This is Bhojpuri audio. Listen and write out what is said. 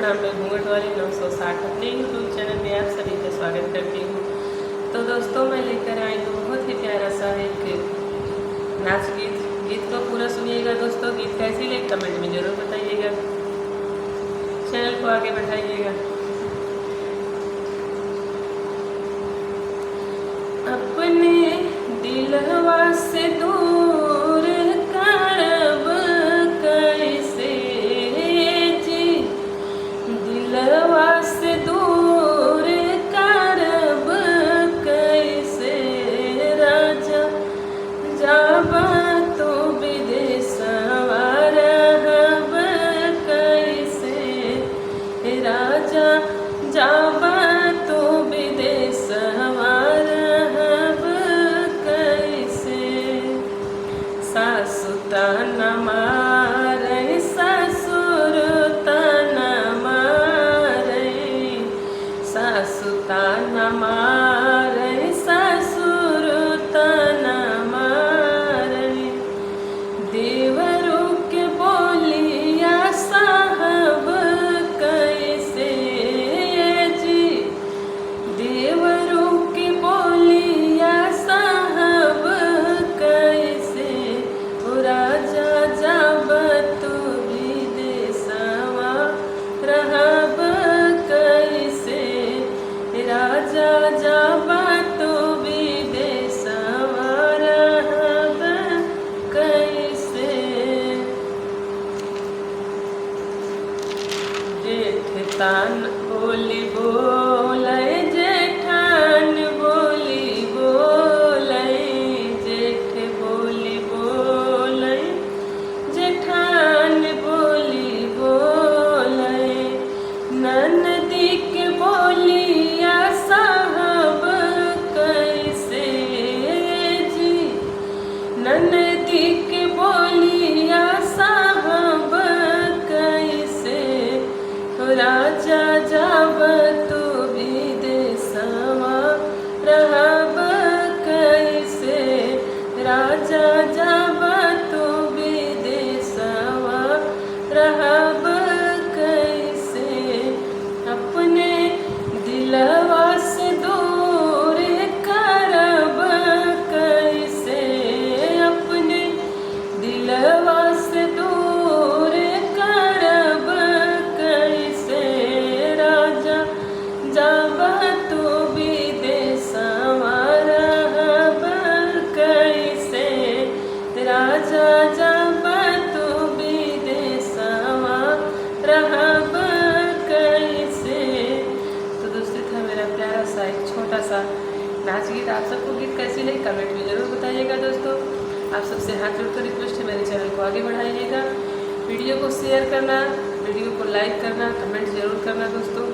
प्रणाम। मैं घूंघट वाली 960 अपने यूट्यूब चैनल में आप सभी का स्वागत करती हूँ। तो दोस्तों, मैं लेकर आई हूँ बहुत ही प्यारा सा एक नाच गीत को पूरा सुनिएगा दोस्तों। गीत कैसी लगे कमेंट में ज़रूर बताइएगा, चैनल को आगे बढ़ाइएगा। अपने दिलवा से दूर करब कैसे जी, दिलवा से दूर करब कैसे राजा, जाब तो विदेशवा रहब कैसे राजा, जाब तो विदेशवा रहब कैसे। सासु ताना मारै ससुर ताना मारै, सासु ताना मारै ससुर ताना मारै, देवरू के बोलिया साहब कैसे जी, देवरू के बोलिया साहब कैसे राजा, जाब तो विदेशवा रहब कैसे राजा, जाब तो विदेशवा रहब कैसे। जेठ तान बोली बोलै, जेठान बोली बोलै, जेठ बोली बोलै, जेठान बोली बोलै, ननदी के बोलिया साहब कैसे जी, ननदी के बोलिया साहब कैसे राजा, जाब तो विदेशवा रहब कैसे राजा, जाब तो विदेशवा रहब कैसे। अपने दिलवा से दूर करब कैसे, अपने दिलवा से दूर करब कैसे राजा, जाब तो विदेशवा रहब कैसे राजा, जाब तो विदेशवा रहब कैसे। तो दोस्तों, था मेरा प्यारा सा एक छोटा सा नाच गीत। आप सबको गीत कैसी लगी कमेंट में ज़रूर बताइएगा दोस्तों। आप सबसे हाथ जोड़कर रिक्वेस्ट है, मेरे चैनल को आगे बढ़ाइएगा, वीडियो को शेयर करना, वीडियो को लाइक करना, कमेंट ज़रूर करना दोस्तों।